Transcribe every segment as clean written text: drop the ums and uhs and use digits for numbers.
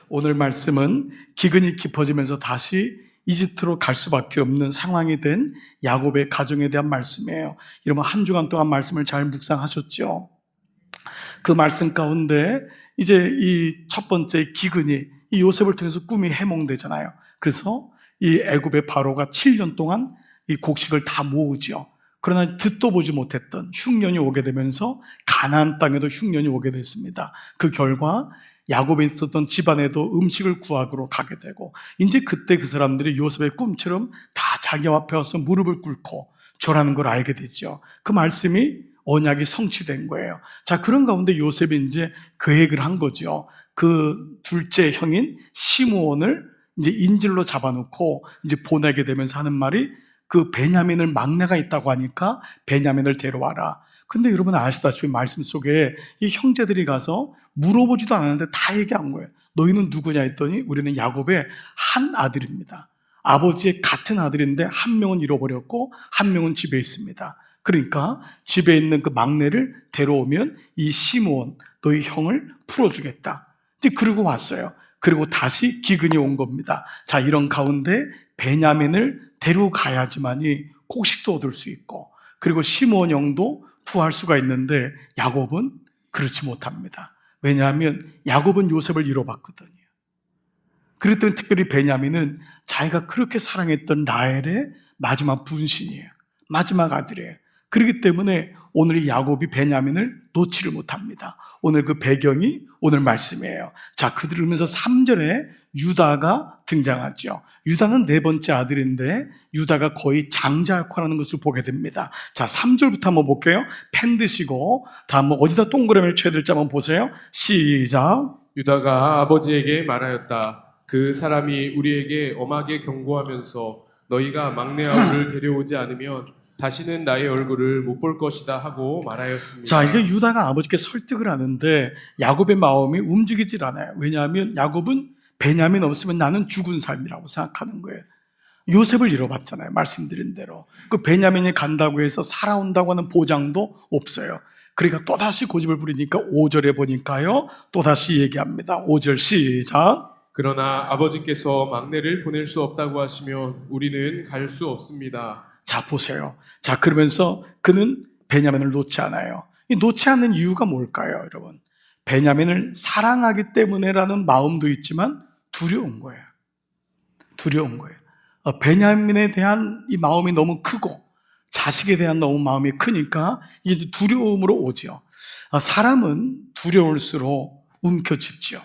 오늘 말씀은 기근이 깊어지면서 다시 이집트로 갈 수밖에 없는 상황이 된 야곱의 가정에 대한 말씀이에요. 여러분 한 주간 동안 말씀을 잘 묵상하셨죠? 그 말씀 가운데 이제 이 첫 번째 기근이 이 요셉을 통해서 꿈이 해몽되잖아요. 그래서 이 애굽의 바로가 7년 동안 이 곡식을 다 모으죠. 그러나 듣도 보지 못했던 흉년이 오게 되면서 가나안 땅에도 흉년이 오게 됐습니다. 그 결과 야곱에 있었던 집안에도 음식을 구하러 가게 되고, 이제 그때 그 사람들이 요셉의 꿈처럼 다 자기 앞에 와서 무릎을 꿇고 절하는 걸 알게 되죠. 그 말씀이 언약이 성취된 거예요. 자, 그런 가운데 요셉이 이제 계획을 한 거죠. 그 둘째 형인 시므온을 이제 인질로 잡아놓고 이제 보내게 되면서 하는 말이, 그 베냐민을 막내가 있다고 하니까 베냐민을 데려와라. 근데 여러분 아시다시피 말씀 속에 이 형제들이 가서 물어보지도 않았는데 다 얘기한 거예요. 너희는 누구냐 했더니 우리는 야곱의 한 아들입니다. 아버지의 같은 아들인데 한 명은 잃어버렸고 한 명은 집에 있습니다. 그러니까 집에 있는 그 막내를 데려오면 이 시므온 너희 형을 풀어주겠다. 이제 그러고 왔어요. 그리고 다시 기근이 온 겁니다. 자, 이런 가운데 베냐민을 데려가야지만이 곡식도 얻을 수 있고, 그리고 시므온 형도 구할 수가 있는데 야곱은 그렇지 못합니다. 왜냐하면 야곱은 요셉을 잃어봤거든요. 그렇기 때문에 특별히 베냐민은 자기가 그렇게 사랑했던 라헬의 마지막 분신이에요. 마지막 아들이에요. 그렇기 때문에 오늘 이 야곱이 베냐민을 놓지를 못합니다. 오늘 그 배경이 오늘 말씀이에요. 자, 그러면서 3절에 유다가 등장하죠. 유다는 네 번째 아들인데 유다가 거의 장자 역할하는 것을 보게 됩니다. 자, 3절부터 한번 볼게요. 펜 드시고 다 한번 어디다 동그라미를 쳐야 될지 한번 보세요. 시작. 유다가 아버지에게 말하였다. 그 사람이 우리에게 엄하게 경고하면서 너희가 막내 아우를 데려오지 않으면 다시는 나의 얼굴을 못 볼 것이다 하고 말하였습니다. 자, 이게 유다가 아버지께 설득을 하는데 야곱의 마음이 움직이질 않아요. 왜냐하면 야곱은 베냐민 없으면 나는 죽은 삶이라고 생각하는 거예요. 요셉을 잃어봤잖아요. 말씀드린 대로. 그 베냐민이 간다고 해서 살아온다고 하는 보장도 없어요. 그러니까 또다시 고집을 부리니까 5절에 보니까요, 또다시 얘기합니다. 5절 시작. 그러나 아버지께서 막내를 보낼 수 없다고 하시면 우리는 갈 수 없습니다. 자, 보세요. 자, 그러면서 그는 베냐민을 놓지 않아요. 이 놓지 않는 이유가 뭘까요, 여러분? 베냐민을 사랑하기 때문에라는 마음도 있지만 두려운 거예요. 두려운 거예요. 베냐민에 대한 이 마음이 너무 크고 자식에 대한 너무 마음이 크니까 이게 두려움으로 오죠. 사람은 두려울수록 움켜쥐죠.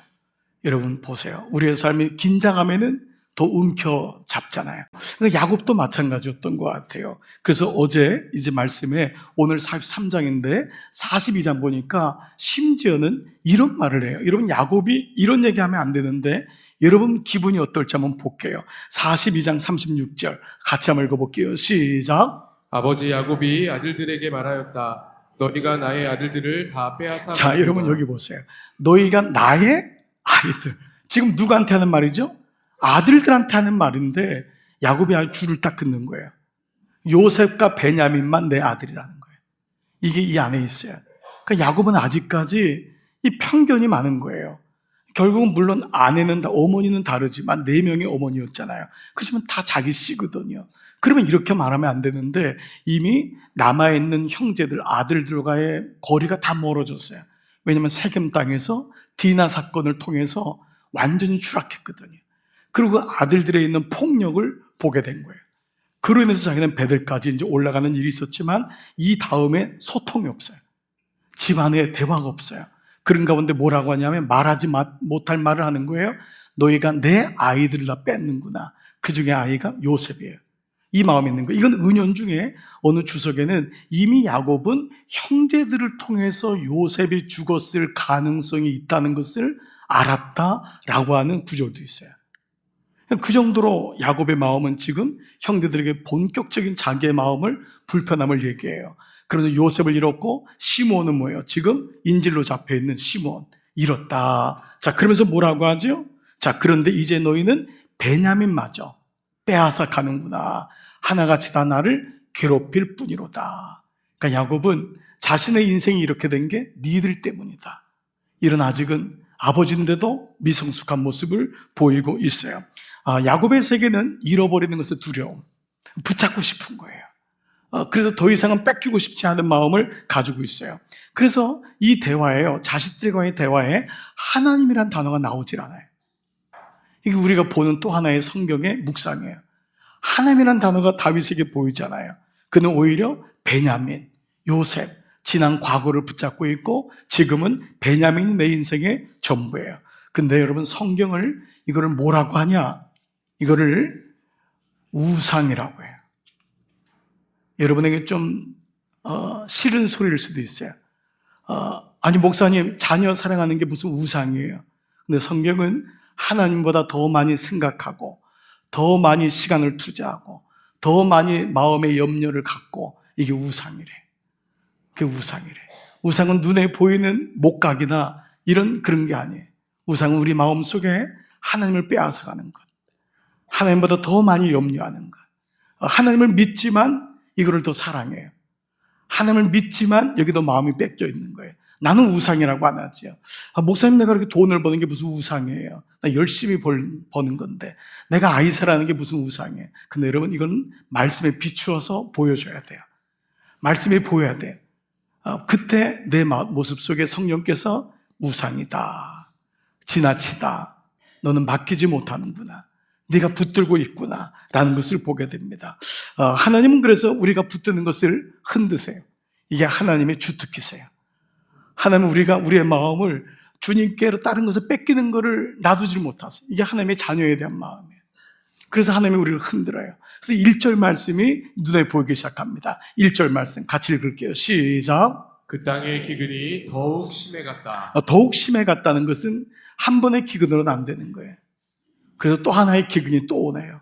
여러분 보세요. 우리의 삶이 긴장하면은 더 움켜잡잖아요. 그러니까 야곱도 마찬가지였던 것 같아요. 그래서 어제 이제 말씀에 오늘 43장인데 42장 보니까 심지어는 이런 말을 해요. 여러분 야곱이 이런 얘기하면 안 되는데 여러분 기분이 어떨지 한번 볼게요. 42장 36절 같이 한번 읽어볼게요. 시작. 아버지 야곱이 아들들에게 말하였다. 너희가 나의 아들들을 다 빼앗아 자, 가는구나. 여러분 여기 보세요. 너희가 나의 아이들. 지금 누구한테 하는 말이죠? 아들들한테 하는 말인데 야곱이 아주 줄을 딱 긋는 거예요. 요셉과 베냐민만 내 아들이라는 거예요. 이게 이 안에 있어요. 그러니까 야곱은 아직까지 이 편견이 많은 거예요. 결국은 물론 아내는 어머니는 다르지만 4명의 어머니였잖아요. 그렇지만 다 자기 씨거든요. 그러면 이렇게 말하면 안 되는데 이미 남아있는 형제들, 아들들과의 거리가 다 멀어졌어요. 왜냐하면 세겜 땅에서 디나 사건을 통해서 완전히 추락했거든요. 그리고 아들들에 있는 폭력을 보게 된 거예요. 그로 인해서 자기는 베들까지 이제 올라가는 일이 있었지만 이 다음에 소통이 없어요. 집안에 대화가 없어요. 그런 가운데 뭐라고 하냐면 말하지 못할 말을 하는 거예요. 너희가 내 아이들을 다 뺏는구나. 그 중에 아이가 요셉이에요. 이 마음이 있는 거예요. 이건 은연중에 어느 주석에는 이미 야곱은 형제들을 통해서 요셉이 죽었을 가능성이 있다는 것을 알았다라고 하는 구절도 있어요. 그 정도로 야곱의 마음은 지금 형제들에게 본격적인 자기의 마음을 불편함을 얘기해요. 그래서 요셉을 잃었고 시므온은 뭐예요? 지금 인질로 잡혀있는 시므온 잃었다. 자, 그러면서 뭐라고 하죠? 자, 그런데 이제 너희는 베냐민마저 빼앗아 가는구나. 하나같이 다 나를 괴롭힐 뿐이로다. 그러니까 야곱은 자신의 인생이 이렇게 된 게 니들 때문이다. 이런 아직은 아버지인데도 미성숙한 모습을 보이고 있어요. 야곱의 세계는 잃어버리는 것을 두려움, 붙잡고 싶은 거예요. 그래서 더 이상은 뺏기고 싶지 않은 마음을 가지고 있어요. 그래서 이 대화에요, 자식들과의 대화에 하나님이란 단어가 나오질 않아요. 이게 우리가 보는 또 하나의 성경의 묵상이에요. 하나님이란 단어가 다윗에게 보이잖아요. 그는 오히려 베냐민, 요셉, 지난 과거를 붙잡고 있고 지금은 베냐민이 내 인생의 전부예요. 근데 여러분, 성경을 이거를 뭐라고 하냐? 이거를 우상이라고 해요. 여러분에게 좀 싫은 소리일 수도 있어요. 아니 목사님, 자녀 사랑하는 게 무슨 우상이에요? 근데 성경은 하나님보다 더 많이 생각하고 더 많이 시간을 투자하고 더 많이 마음의 염려를 갖고 이게 우상이래. 그게 우상이래. 우상은 눈에 보이는 목각이나 그런 게 아니에요. 우상은 우리 마음속에 하나님을 빼앗아가는 것, 하나님보다 더 많이 염려하는 것. 하나님을 믿지만 이거를 더 사랑해요. 하나님을 믿지만 여기도 마음이 뺏겨 있는 거예요. 나는 우상이라고 안 하죠. 목사님, 내가 그렇게 돈을 버는 게 무슨 우상이에요? 나 열심히 버는 건데 내가 아이사라는 게 무슨 우상이에요? 근데 여러분, 이건 말씀에 비추어서 보여줘야 돼요. 말씀이 보여야 돼요. 그때 내 모습 속에 성령께서 우상이다, 지나치다, 너는 맡기지 못하는구나, 네가 붙들고 있구나 라는 것을 보게 됩니다. 하나님은 그래서 우리가 붙드는 것을 흔드세요. 이게 하나님의 주특기세요. 하나님은 우리의 마음을 주님께로 다른 것을 뺏기는 것을 놔두지 못하세요. 이게 하나님의 자녀에 대한 마음이에요. 그래서 하나님이 우리를 흔들어요. 그래서 1절 말씀이 눈에 보이기 시작합니다. 1절 말씀 같이 읽을게요. 시작. 그 땅의 기근이 더욱 심해갔다. 더욱 심해갔다는 것은 한 번의 기근으로는 안 되는 거예요. 그래서 또 하나의 기근이 또 오네요.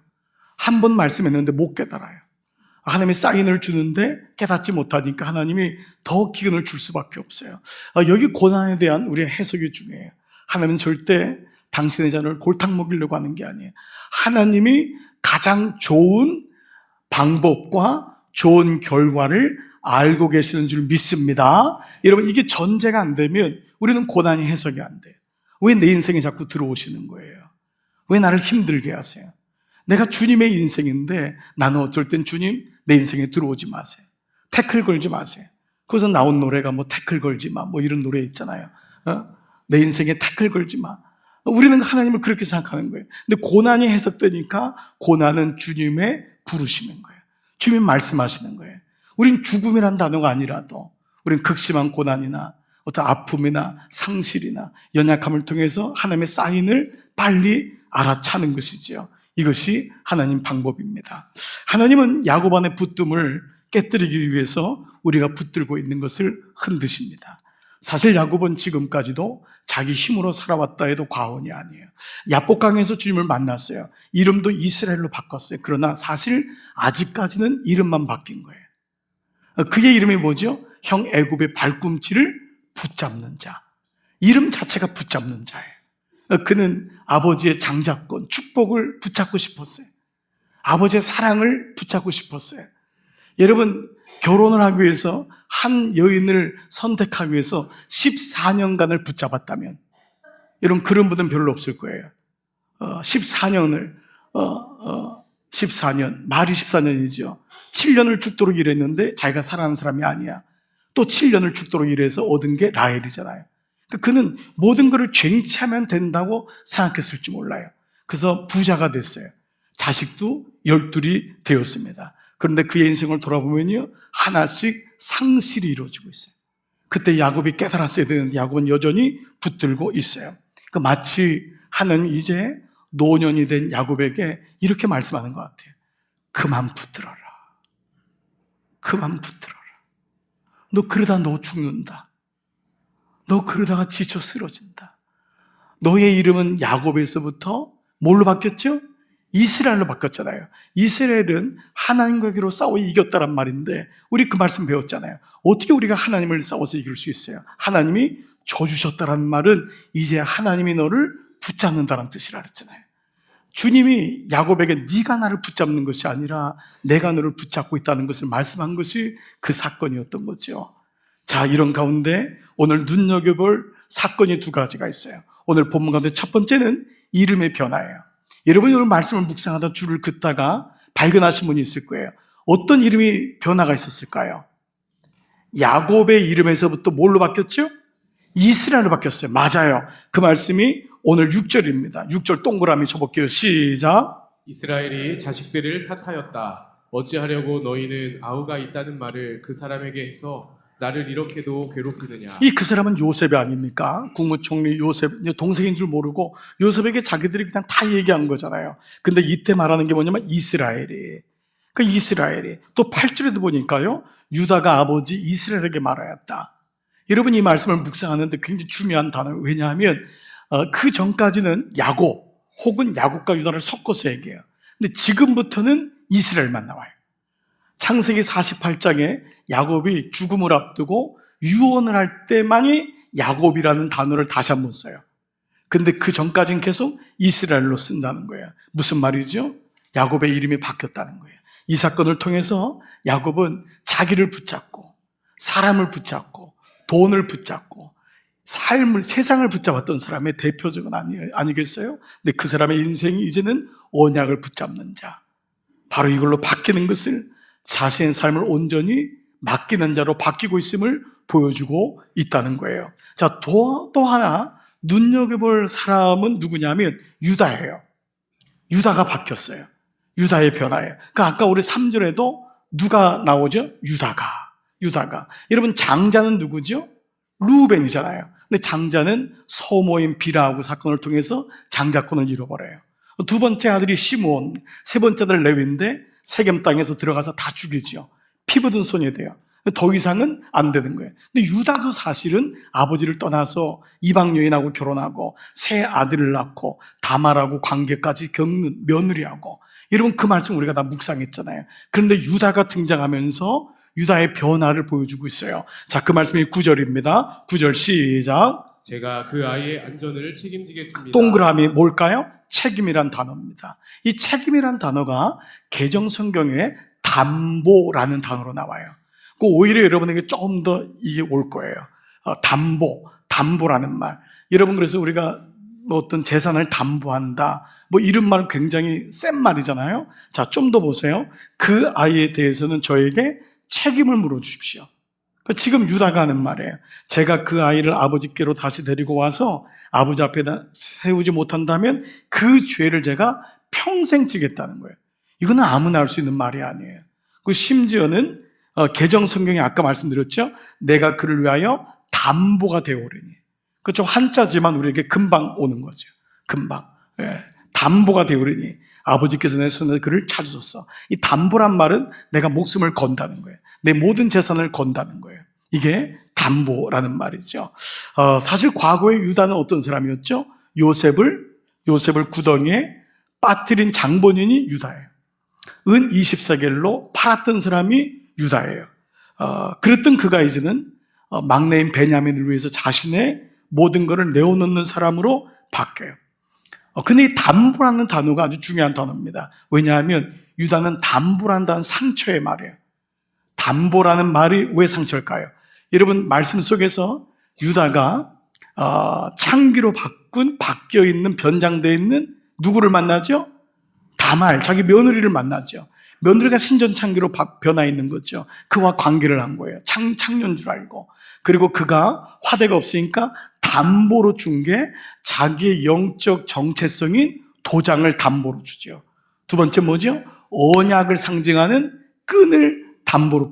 한 번 말씀했는데 못 깨달아요. 하나님이 사인을 주는데 깨닫지 못하니까 하나님이 더 기근을 줄 수밖에 없어요. 여기 고난에 대한 우리의 해석이 중요해요. 하나님은 절대 당신의 자녀를 골탕 먹이려고 하는 게 아니에요. 하나님이 가장 좋은 방법과 좋은 결과를 알고 계시는 줄 믿습니다. 여러분, 이게 전제가 안 되면 우리는 고난이 해석이 안 돼요. 왜 내 인생에 자꾸 들어오시는 거예요? 왜 나를 힘들게 하세요? 내가 주님의 인생인데 나는 어쩔 땐 주님, 내 인생에 들어오지 마세요. 태클 걸지 마세요. 거기서 나온 노래가 태클 걸지 마, 이런 노래 있잖아요. 내 인생에 태클 걸지 마. 우리는 하나님을 그렇게 생각하는 거예요. 근데 고난이 해석되니까 고난은 주님의 부르시는 거예요. 주님 말씀하시는 거예요. 우린 죽음이란 단어가 아니라도 우린 극심한 고난이나 어떤 아픔이나 상실이나 연약함을 통해서 하나님의 사인을 빨리 알아차는 것이지요. 이것이 하나님 방법입니다. 하나님은 야곱 안의 붙듦을 깨뜨리기 위해서 우리가 붙들고 있는 것을 흔드십니다. 사실 야곱은 지금까지도 자기 힘으로 살아왔다 해도 과언이 아니에요. 야복강에서 주님을 만났어요. 이름도 이스라엘로 바꿨어요. 그러나 사실 아직까지는 이름만 바뀐 거예요. 그의 이름이 뭐죠? 형 애굽의 발꿈치를 붙잡는 자. 이름 자체가 붙잡는 자예요. 그는 아버지의 장자권, 축복을 붙잡고 싶었어요. 아버지의 사랑을 붙잡고 싶었어요. 여러분, 결혼을 하기 위해서 한 여인을 선택하기 위해서 14년간을 붙잡았다면, 여러분, 그런 분은 별로 없을 거예요. 14년을 14년, 말이 14년이죠. 7년을 죽도록 일했는데 자기가 사랑하는 사람이 아니야. 또 7년을 죽도록 일해서 얻은 게 라헬이잖아요. 그는 모든 것을 쟁취하면 된다고 생각했을지 몰라요. 그래서 부자가 됐어요. 자식도 12이 되었습니다. 그런데 그의 인생을 돌아보면요, 하나씩 상실이 이루어지고 있어요. 그때 야곱이 깨달았어야 되는데 야곱은 여전히 붙들고 있어요. 마치 하나님 이제 노년이 된 야곱에게 이렇게 말씀하는 것 같아요. 그만 붙들어라. 그만 붙들어라. 너 그러다 너 죽는다. 너 그러다가 지쳐 쓰러진다. 너의 이름은 야곱에서부터 뭘로 바뀌었죠? 이스라엘로 바뀌었잖아요. 이스라엘은 하나님과기로 싸워 이겼다란 말인데 우리 그 말씀 배웠잖아요. 어떻게 우리가 하나님을 싸워서 이길 수 있어요? 하나님이 져주셨다는 말은 이제 하나님이 너를 붙잡는다는 뜻이라 그랬잖아요. 주님이 야곱에게 네가 나를 붙잡는 것이 아니라 내가 너를 붙잡고 있다는 것을 말씀한 것이 그 사건이었던 거죠. 자, 이런 가운데 오늘 눈여겨볼 사건이 두 가지가 있어요. 오늘 본문 가운데 첫 번째는 이름의 변화예요. 여러분이 오늘 말씀을 묵상하다 줄을 긋다가 발견하신 분이 있을 거예요. 어떤 이름이 변화가 있었을까요? 야곱의 이름에서부터 뭘로 바뀌었죠? 이스라엘로 바뀌었어요. 맞아요. 그 말씀이 오늘 6절입니다. 6절 동그라미 쳐볼게요. 시작. 이스라엘이 자식들을 탓하였다. 어찌하려고 너희는 아우가 있다는 말을 그 사람에게 해서 나를 이렇게도 괴롭히느냐. 이 그 사람은 요셉이 아닙니까? 국무총리 요셉, 동생인 줄 모르고 요셉에게 자기들이 그냥 다 얘기한 거잖아요. 근데 이때 말하는 게 뭐냐면 이스라엘이. 그 이스라엘이. 또 8절에도 보니까요. 유다가 아버지 이스라엘에게 말하였다. 여러분 이 말씀을 묵상하는데 굉장히 중요한 단어예요. 왜냐하면 그 전까지는 야곱 혹은 야곱과 유다를 섞어서 얘기해요. 근데 지금부터는 이스라엘만 나와요. 창세기 48장에 야곱이 죽음을 앞두고 유언을 할 때만이 야곱이라는 단어를 다시 한번 써요. 근데 그 전까지는 계속 이스라엘로 쓴다는 거예요. 무슨 말이죠? 야곱의 이름이 바뀌었다는 거예요. 이 사건을 통해서 야곱은 자기를 붙잡고 사람을 붙잡고 돈을 붙잡고 삶을, 세상을 붙잡았던 사람의 대표적은 아니겠어요? 근데 그 사람의 인생이 이제는 언약을 붙잡는 자. 바로 이걸로 바뀌는 것을 자신의 삶을 온전히 맡기는 자로 바뀌고 있음을 보여주고 있다는 거예요. 자, 또 하나 눈여겨볼 사람은 누구냐면 유다예요. 유다가 바뀌었어요. 유다의 변화예요. 그러니까 아까 우리 3절에도 누가 나오죠? 유다가. 여러분 장자는 누구죠? 루벤이잖아요. 근데 장자는 소모인 비라하고 사건을 통해서 장자권을 잃어버려요. 두 번째 아들이 시므온, 세 번째 아들 레위인데 세겜 땅에서 들어가서 다 죽이죠. 피 묻은 손이 돼요. 더 이상은 안 되는 거예요. 근데 유다도 사실은 아버지를 떠나서 이방 여인하고 결혼하고 새 아들을 낳고 다말하고 관계까지 겪는 며느리하고, 여러분 그 말씀 우리가 다 묵상했잖아요. 그런데 유다가 등장하면서 유다의 변화를 보여주고 있어요. 자, 그 말씀이 9절입니다. 9절 시작. 제가 그 아이의 안전을 책임지겠습니다. 동그라미 뭘까요? 책임이란 단어입니다. 이 책임이란 단어가 개정 성경에 담보라는 단어로 나와요. 오히려 여러분에게 조금 더 이게 올 거예요. 담보라는 말. 여러분 그래서 우리가 뭐 어떤 재산을 담보한다, 뭐 이런 말 굉장히 센 말이잖아요. 자, 좀 더 보세요. 그 아이에 대해서는 저에게 책임을 물어주십시오. 지금 유다가 하는 말이에요. 제가 그 아이를 아버지께로 다시 데리고 와서 아버지 앞에다 세우지 못한다면 그 죄를 제가 평생 지겠다는 거예요. 이거는 아무나 할 수 있는 말이 아니에요. 그 심지어는 개정 성경에 아까 말씀드렸죠. 내가 그를 위하여 담보가 되어오리니. 그 좀 한자지만 우리에게 금방 오는 거죠. 금방. 예. 담보가 되어오리니 아버지께서 내 손에 그를 찾으셨어. 이 담보란 말은 내가 목숨을 건다는 거예요. 내 모든 재산을 건다는 거예요. 이게 담보라는 말이죠. 사실 과거에 유다는 어떤 사람이었죠? 요셉을 구덩이에 빠뜨린 장본인이 유다예요. 은 20세겔로 팔았던 사람이 유다예요. 그랬던 그가 이제는 막내인 베냐민을 위해서 자신의 모든 것을 내어놓는 사람으로 바뀌어요. 근데 이 담보라는 단어가 아주 중요한 단어입니다. 왜냐하면 유다는 담보란다는 상처의 말이에요. 담보라는 말이 왜 상처일까요? 여러분 말씀 속에서 유다가 창기로 바뀌어 있는, 변장되어 있는 누구를 만나죠? 다말, 자기 며느리를 만나죠. 며느리가 신전창기로 변화 있는 거죠. 그와 관계를 한 거예요. 창녀인 줄 알고. 그리고 그가 화대가 없으니까 담보로 준 게 자기의 영적 정체성인 도장을 담보로 주죠. 두 번째 뭐죠? 언약을 상징하는 끈을 담보로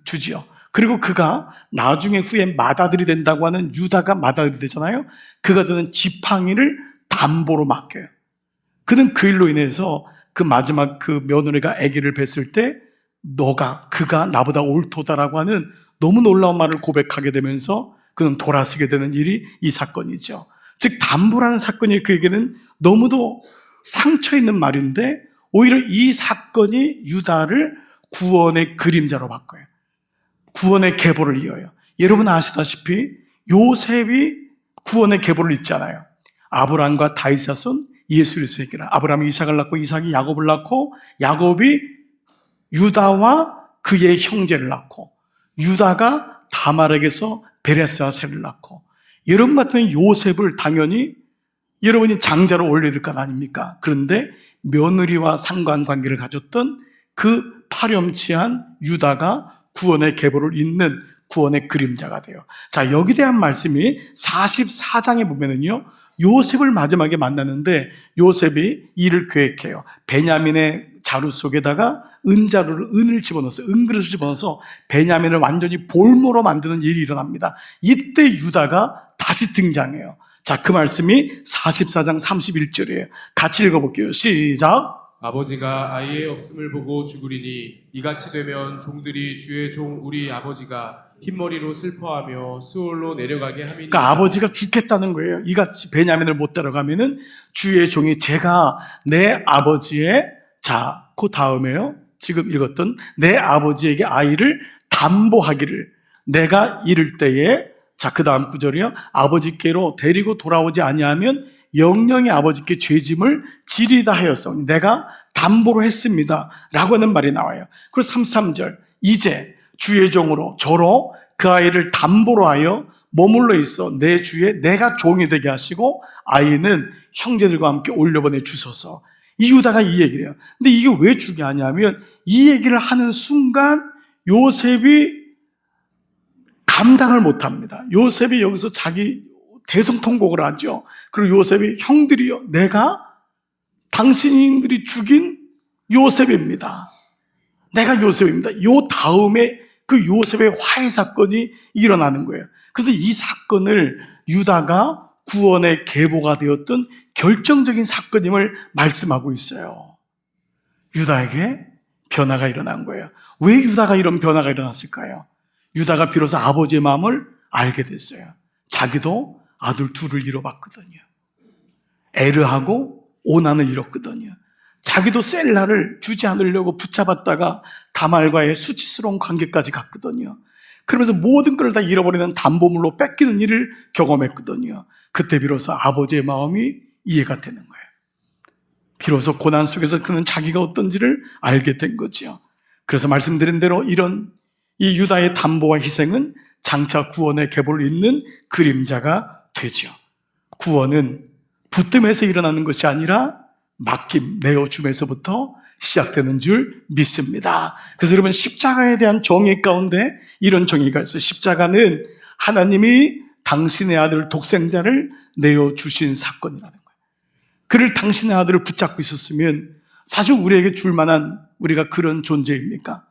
주죠. 그리고 그가 나중에 후에 맏아들이 된다고 하는 유다가 맏아들이 되잖아요. 그가 되는 지팡이를 담보로 맡겨요. 그는 그 일로 인해서 그 마지막 그 며느리가 아기를 뵀을 때 그가 나보다 옳도다라고 하는 너무 놀라운 말을 고백하게 되면서 그는 돌아서게 되는 일이 이 사건이죠. 즉 담보라는 사건이 그에게는 너무도 상처 있는 말인데 오히려 이 사건이 유다를 구원의 그림자로 바꿔요. 구원의 계보를 이어요. 여러분 아시다시피 요셉이 구원의 계보를 잇잖아요. 아브라함과 다윗의 손 예수 그리스도에게라. 아브라함이 이삭을 낳고 이삭이 야곱을 낳고 야곱이 유다와 그의 형제를 낳고 유다가 다말에게서 베레스와 셀을 낳고 여러분 같으면 요셉을 당연히 여러분이 장자로 올려야 될 것 아닙니까? 그런데 며느리와 상관관계를 가졌던 그 파렴치한 유다가 구원의 계보를 잇는 구원의 그림자가 돼요. 자, 여기 대한 말씀이 44장에 보면은요, 요셉을 마지막에 만나는데 요셉이 일을 계획해요. 베냐민의 자루 속에다가 은을 집어넣어서 은그릇을 집어넣어서 베냐민을 완전히 볼모로 만드는 일이 일어납니다. 이때 유다가 다시 등장해요. 자, 그 말씀이 44장 31절이에요. 같이 읽어볼게요. 시작. 아버지가 아이의 없음을 보고 죽으리니 이같이 되면 종들이 주의 종 우리 아버지가 흰머리로 슬퍼하며 수올로 내려가게 함이니. 그러니까 아버지가 죽겠다는 거예요. 이같이 베냐민을 못 따라가면은 주의 종이 제가 내 아버지의, 자, 그 다음에요. 지금 읽었던 내 아버지에게 아이를 담보하기를 내가 이를 때에, 자, 그 다음 구절이요. 아버지께로 데리고 돌아오지 아니하면 영영이 아버지께 죄짐을 지리다 하였사오니 내가 담보로 했습니다 라고 하는 말이 나와요. 그리고 33절, 이제 주의 종으로 저로 그 아이를 담보로 하여 머물러 있어 내 주에 내가 종이 되게 하시고 아이는 형제들과 함께 올려보내 주소서. 이 유다가 이 얘기를 해요. 근데 이게 왜 중요하냐면 이 얘기를 하는 순간 요셉이 감당을 못합니다. 요셉이 여기서 자기 대성통곡을 하죠. 그리고 요셉이 형들이요, 내가 당신들이 죽인 요셉입니다. 내가 요셉입니다. 요 다음에 그 요셉의 화해 사건이 일어나는 거예요. 그래서 이 사건을 유다가 구원의 계보가 되었던 결정적인 사건임을 말씀하고 있어요. 유다에게 변화가 일어난 거예요. 왜 유다가 이런 변화가 일어났을까요? 유다가 비로소 아버지의 마음을 알게 됐어요. 자기도 아들 둘을 잃어봤거든요. 에르하고 오난을 잃었거든요. 자기도 셀라를 주지 않으려고 붙잡았다가 다말과의 수치스러운 관계까지 갔거든요. 그러면서 모든 걸 다 잃어버리는 담보물로 뺏기는 일을 경험했거든요. 그때 비로소 아버지의 마음이 이해가 되는 거예요. 비로소 고난 속에서 그는 자기가 어떤지를 알게 된 거죠. 그래서 말씀드린 대로 이런 이 유다의 담보와 희생은 장차 구원의 계보를 잇는 그림자가 되죠. 구원은 붙듦에서 일어나는 것이 아니라 맡김, 내어줌에서부터 시작되는 줄 믿습니다. 그래서 여러분, 십자가에 대한 정의 가운데 이런 정의가 있어요. 십자가는 하나님이 당신의 아들 독생자를 내어주신 사건이라는 거예요. 그를 당신의 아들을 붙잡고 있었으면 사실 우리에게 줄 만한 우리가 그런 존재입니까?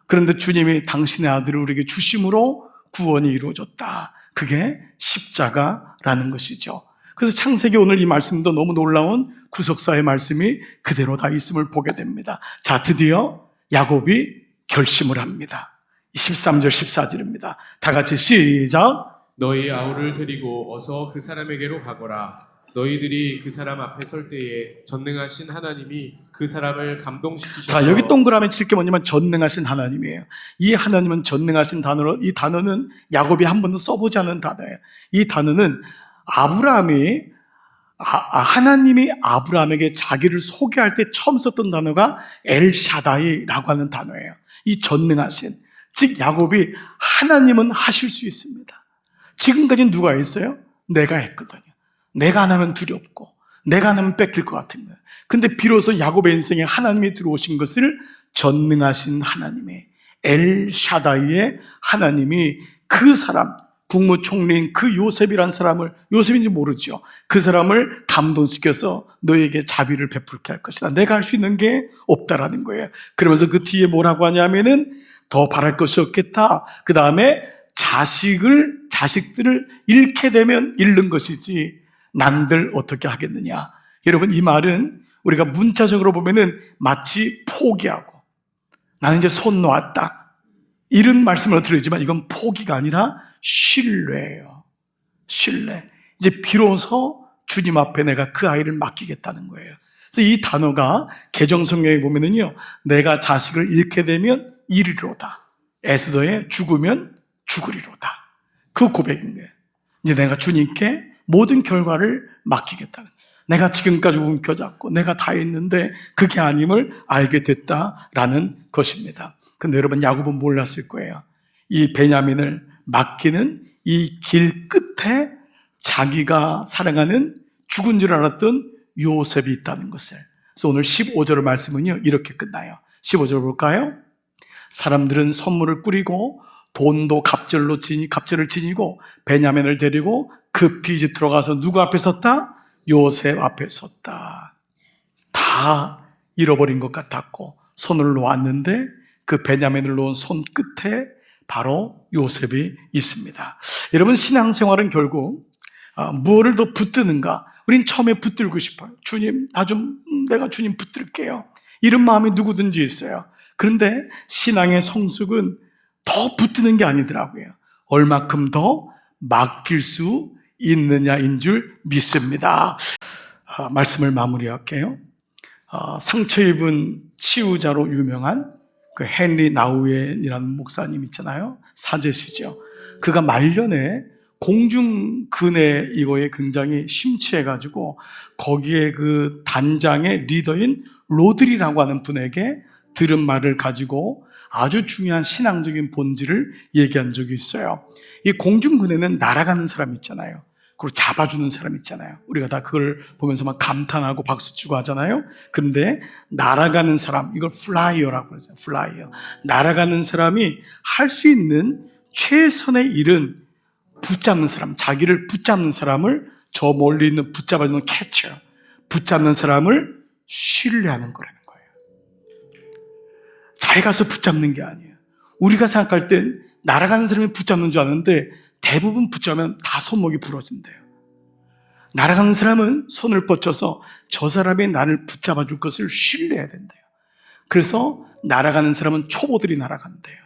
그런데 주님이 당신의 아들을 우리에게 주심으로 구원이 이루어졌다. 그게 십자가라는 것이죠. 그래서 창세기 오늘 이 말씀도 너무 놀라운 구속사의 말씀이 그대로 다 있음을 보게 됩니다. 자, 드디어 야곱이 결심을 합니다. 13절 14절입니다. 다 같이 시작. 너희 아우를 데리고 어서 그 사람에게로 가거라. 너희들이 그 사람 앞에 설 때에 전능하신 하나님이 그 사람을 감동시키셔서. 자, 여기 동그라미 칠 게 뭐냐면 전능하신 하나님이에요. 이 하나님은 전능하신 단어로, 이 단어는 야곱이 한 번도 써보지 않은 단어예요. 이 단어는 아브라함이 하나님이 아브라함에게 자기를 소개할 때 처음 썼던 단어가 엘샤다이라고 하는 단어예요. 이 전능하신, 즉 야곱이 하나님은 하실 수 있습니다. 지금까지 누가 했어요? 내가 했거든요. 내가 안 하면 두렵고 내가 안 하면 뺏길 것 같은 거예요. 근데 비로소 야곱의 인생에 하나님이 들어오신 것을 전능하신 하나님의 엘샤다이의 하나님이 그 사람, 국무총리인 그 요셉이란 사람을, 요셉인지 모르죠. 그 사람을 감동시켜서 너에게 자비를 베풀게 할 것이다. 내가 할 수 있는 게 없다라는 거예요. 그러면서 그 뒤에 뭐라고 하냐면은 더 바랄 것이 없겠다. 그 다음에 자식들을 잃게 되면 잃는 것이지 난들 어떻게 하겠느냐. 여러분, 이 말은 우리가 문자적으로 보면은 마치 포기하고 나는 이제 손 놓았다 이런 말씀을 드리지만 이건 포기가 아니라 신뢰예요. 신뢰. 이제 비로소 주님 앞에 내가 그 아이를 맡기겠다는 거예요. 그래서 이 단어가 개정성경에 보면은요, 내가 자식을 잃게 되면 잃으리로다. 에스더에 죽으면 죽으리로다. 그 고백인 거예요. 이제 내가 주님께 모든 결과를 맡기겠다는 거예요. 내가 지금까지 움켜잡고 내가 다 했는데 그게 아님을 알게 됐다라는 것입니다. 근데 여러분, 야곱은 몰랐을 거예요. 이 베냐민을 맡기는 이 길 끝에 자기가 사랑하는 죽은 줄 알았던 요셉이 있다는 것을. 그래서 오늘 15절 말씀은요, 이렇게 끝나요. 15절 볼까요? 사람들은 선물을 꾸리고 돈도 갑절을 지니고 베냐민을 데리고 급히 이집트로 가서 누구 앞에 섰다? 요셉 앞에 섰다. 다 잃어버린 것 같았고 손을 놓았는데 그 베냐민을 놓은 손 끝에 바로 요셉이 있습니다. 여러분, 신앙생활은 결국 무엇을 더 붙드는가? 우린 처음에 붙들고 싶어요. 주님, 내가 주님 붙들게요. 이런 마음이 누구든지 있어요. 그런데 신앙의 성숙은 더 붙드는 게 아니더라고요. 얼마큼 더 맡길 수 있느냐인 줄 믿습니다. 말씀을 마무리할게요. 상처 입은 치유자로 유명한 그 헨리 나우엔이라는 목사님 있잖아요. 사제시죠. 그가 말년에 공중근해 이거에 굉장히 심취해가지고 거기에 그 단장의 리더인 로드리라고 하는 분에게 들은 말을 가지고 아주 중요한 신앙적인 본질을 얘기한 적이 있어요. 이 공중근해는 날아가는 사람 있잖아요. 그리고 잡아주는 사람 있잖아요. 우리가 다 그걸 보면서 막 감탄하고 박수치고 하잖아요. 근데 날아가는 사람, 이걸 플라이어라고 그러죠. 플라이어. 날아가는 사람이 할 수 있는 최선의 일은 붙잡는 사람, 자기를 붙잡는 사람을, 저 멀리 있는 붙잡아주는 캐쳐, 붙잡는 사람을 신뢰하는 거라는 거예요. 잘 가서 붙잡는 게 아니에요. 우리가 생각할 땐 날아가는 사람이 붙잡는 줄 아는데 대부분 붙잡으면 다 손목이 부러진대요. 날아가는 사람은 손을 뻗쳐서 저 사람이 나를 붙잡아 줄 것을 신뢰해야 된대요. 그래서 날아가는 사람은 초보들이 날아간대요.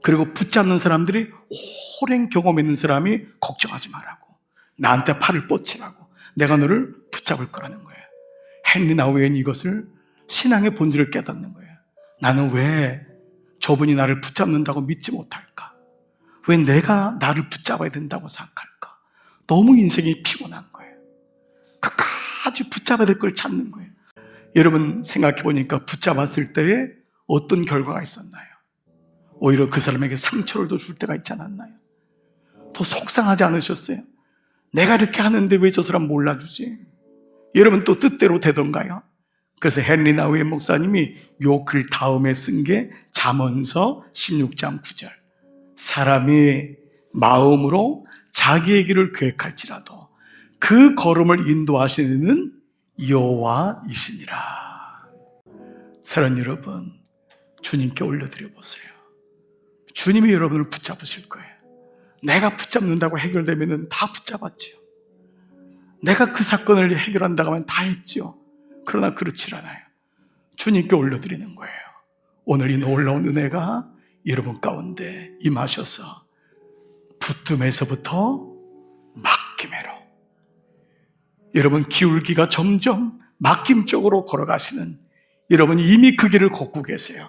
그리고 붙잡는 사람들이 오랜 경험 있는 사람이 걱정하지 말라고, 나한테 팔을 뻗치라고, 내가 너를 붙잡을 거라는 거예요. 헨리 나우엔이 이것을, 신앙의 본질을 깨닫는 거예요. 나는 왜 저분이 나를 붙잡는다고 믿지 못할까? 왜 내가 나를 붙잡아야 된다고 생각할까? 너무 인생이 피곤한 거예요. 끝까지 붙잡아야 될 걸 찾는 거예요. 여러분, 생각해 보니까 붙잡았을 때에 어떤 결과가 있었나요? 오히려 그 사람에게 상처를 더 줄 때가 있지 않았나요? 더 속상하지 않으셨어요? 내가 이렇게 하는데 왜 저 사람 몰라주지? 여러분, 또 뜻대로 되던가요? 그래서 헨리 나우엔 목사님이 요 글 다음에 쓴 게 잠언서 16장 9절. 사람이 마음으로 자기의 길을 계획할지라도 그 걸음을 인도하시는 여호와이시니라. 사랑하는 여러분, 주님께 올려드려 보세요. 주님이 여러분을 붙잡으실 거예요. 내가 붙잡는다고 해결되면 다 붙잡았죠. 내가 그 사건을 해결한다고 하면 다 했죠. 그러나 그렇지 않아요. 주님께 올려드리는 거예요. 오늘 이 놀라운 은혜가 여러분 가운데 임하셔서 붙듦에서부터 맡김으로, 여러분 기울기가 점점 맡김 쪽으로 걸어가시는, 여러분이 이미 그 길을 걷고 계세요.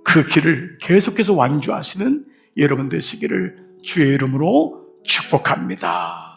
그 길을 계속해서 완주하시는 여러분 되시기를 주의 이름으로 축복합니다.